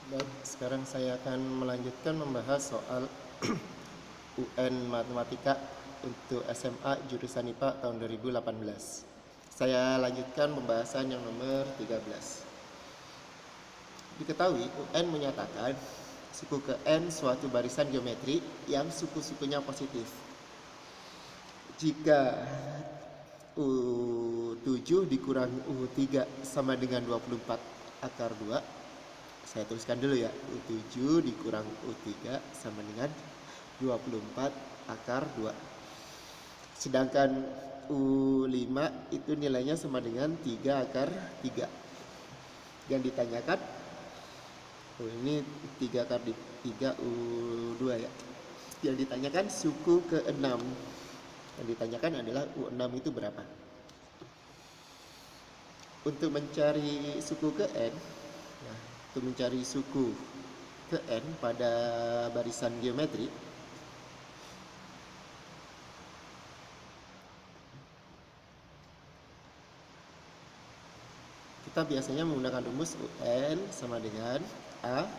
Baik, sekarang saya akan melanjutkan membahas soal UN Matematika untuk SMA jurusan IPA tahun 2018. Saya lanjutkan pembahasan yang nomor 13. Diketahui UN menyatakan suku ke N suatu barisan geometri yang suku-sukunya positif. Jika U7 dikurangi U3 sama dengan 24 akar 2, saya tuliskan dulu ya, U7 dikurangi U3 sama dengan 24 akar 2. Sedangkan U5 itu nilainya sama dengan 3 akar 3. Yang ditanyakan, ini 3 akar 3 U2 ya. Yang ditanyakan suku ke-6. Yang ditanyakan adalah U6 itu berapa. Untuk mencari suku ke N, untuk mencari suku ke N pada barisan geometri, kita biasanya menggunakan rumus UN sama dengan A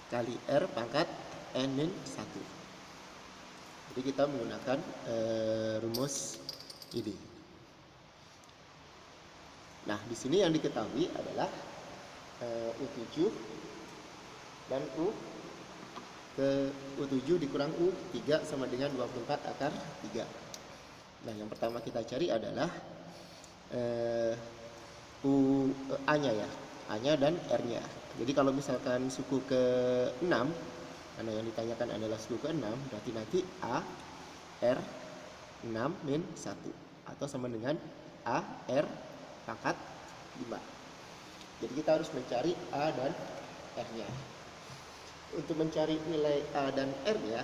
kali R pangkat N-1. Jadi kita menggunakan rumus ini. Nah, di sini yang diketahui adalah U7 dan U7 dikurang U3 sama dengan 24 akar 3. Nah, yang pertama kita cari adalah A-nya ya, A-nya dan R-nya. Jadi kalau misalkan suku ke-6, karena yang ditanyakan adalah suku ke-6, berarti nanti A, R, 6 min 1. Atau sama dengan A, R, pangkat 5. Jadi kita harus mencari A dan R-nya. Untuk mencari nilai A dan R-nya,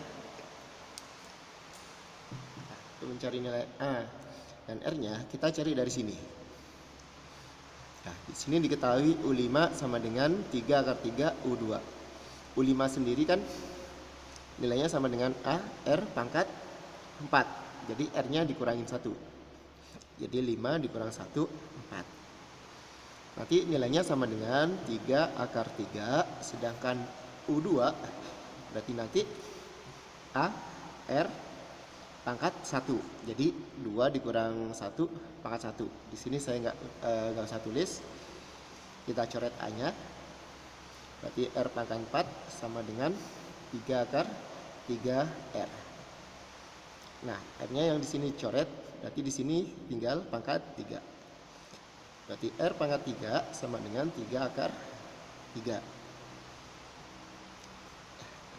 untuk mencari nilai A dan R-nya, kita cari dari sini. Nah, di sini diketahui U5 sama dengan 3 akar 3 U2. U5 sendiri kan nilainya sama dengan A, R pangkat 4. Jadi R-nya dikurangin 1. Jadi 5 dikurang 1, 4. Nanti nilainya sama dengan 3 akar 3. Sedangkan U2 berarti nanti A, R pangkat 1. Jadi 2 dikurang 1 pangkat 1. Di sini saya nggak usah tulis. Kita coret A-nya. Berarti R pangkat 4 sama dengan 3 akar 3R. Nah, R-nya yang di sini coret, berarti di sini tinggal pangkat 3. Berarti R pangkat 3 sama dengan 3 akar 3.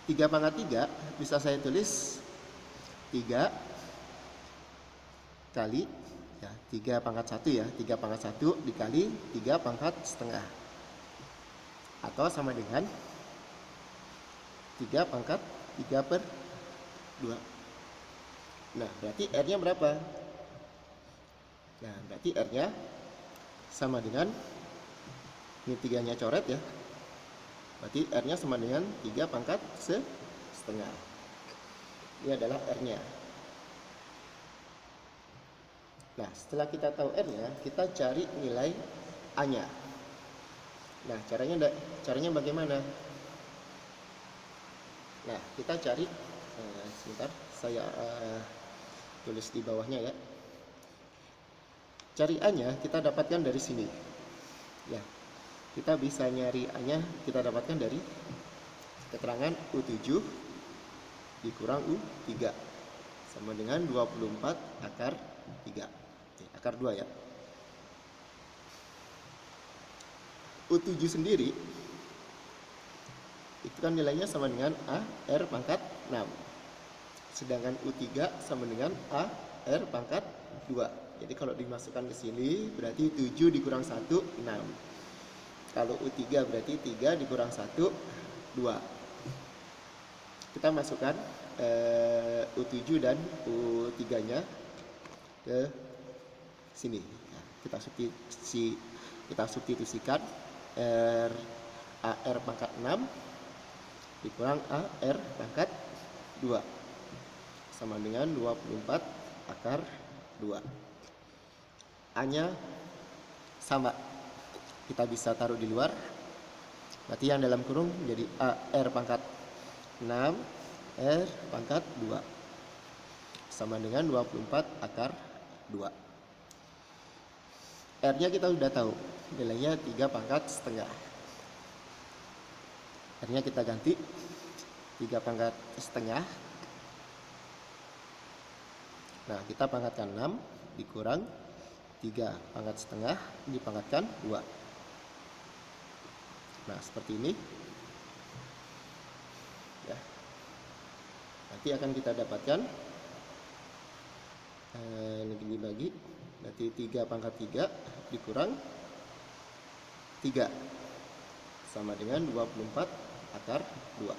3 pangkat 3 bisa saya tulis 3 kali ya, 3 pangkat 1 ya, 3 pangkat 1 dikali 3 pangkat setengah, atau sama dengan 3 pangkat 3 per 2. Nah, berarti R-nya berapa? Nah, berarti R-nya sama dengan, ini 3-nya coret ya, berarti R-nya sama dengan 3 pangkat setengah. Ini adalah R-nya. Nah, setelah kita tahu R-nya, kita cari nilai A-nya. Nah, caranya bagaimana? Nah, kita cari, sebentar, saya tulis di bawahnya ya. Cari A-nya kita dapatkan dari sini. Ya, kita bisa nyari A-nya, kita dapatkan dari keterangan U7 dikurang U3 sama dengan 24 akar 3. Akar 2 ya. U7 sendiri itu kan nilainya sama dengan A, R pangkat 6. Sedangkan U3 sama dengan A, R pangkat 2. Jadi kalau dimasukkan ke sini berarti 7 dikurang 1, 6. Kalau U3 berarti 3 dikurang 1, 2. Kita masukkan U7 dan U3-nya ke sini. Kita substitusikan AR pangkat 6 dikurang AR pangkat 2 sama dengan 24 akar 2. A-nya sama, kita bisa taruh di luar. Berarti yang dalam kurung menjadi R pangkat 6 R pangkat 2 sama dengan 24 akar 2. R-nya kita sudah tahu, nilainya 3 pangkat setengah. R-nya kita ganti 3 pangkat setengah. Nah, kita pangkatkan 6 dikurang 3 pangkat setengah dipangkatkan 2. Nah, seperti ini. Ya. Nanti akan kita dapatkan ini dibagi, berarti 3 pangkat 3 dikurang 3 sama dengan 24 akar 2.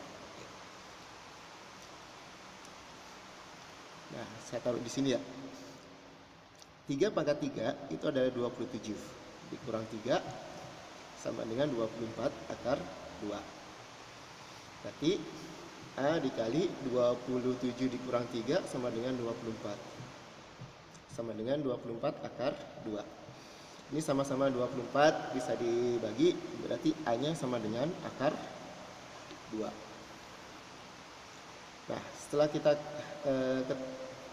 Nah, saya taruh di sini ya. 3 pangkat 3 itu adalah 27 dikurang 3 sama dengan 24 akar 2. Berarti A dikali 27 dikurang 3 sama dengan 24. Sama dengan 24 akar 2. Ini sama-sama 24 bisa dibagi, berarti A-nya sama dengan akar 2. Nah, setelah kita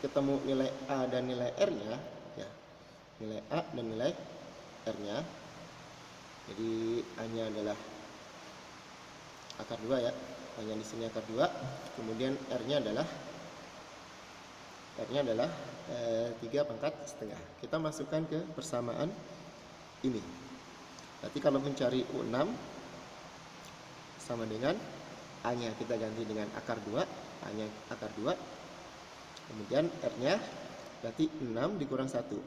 ketemu nilai A dan nilai R-nya, ya, nilai A dan nilai R-nya, jadi A-nya adalah akar 2 ya, A-nya di sini akar 2, kemudian R-nya adalah 3 pangkat setengah. Kita masukkan ke persamaan ini. Berarti kalau mencari U6 sama dengan A-nya kita ganti dengan akar 2, A-nya akar 2. Kemudian R-nya berarti 6 dikurang 1.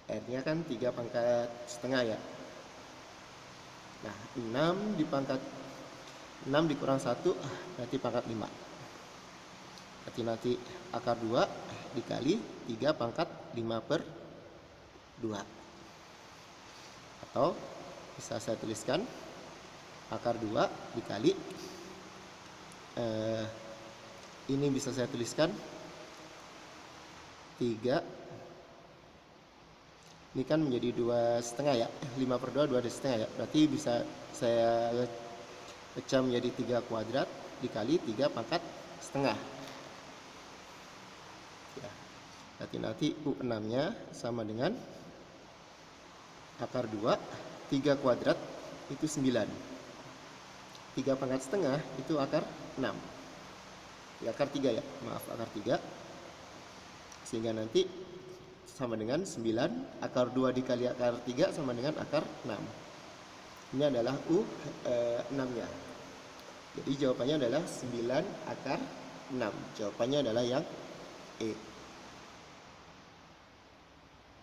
R-nya kan 3 pangkat setengah ya. Nah, 6 dikurang 1 berarti pangkat 5. Berarti nanti akar 2 dikali 3 pangkat 5/2. Atau bisa saya tuliskan akar 2 dikali ini bisa saya tuliskan 3, ini kan menjadi 2,5 ya, 5/2 2,5 ya, berarti bisa saya pecah menjadi 3 kuadrat dikali 3 pangkat setengah ya. Berarti nanti U6 nya sama dengan akar 2 3 kuadrat itu 9, 3 pangkat setengah itu akar 6 ya, akar 3 ya, maaf, akar 3, sehingga nanti sama dengan 9 akar 2 dikali akar 3 sama dengan akar 6. Ini adalah U6 nya. Jadi jawabannya adalah 9 akar 6. Jawabannya adalah yang E.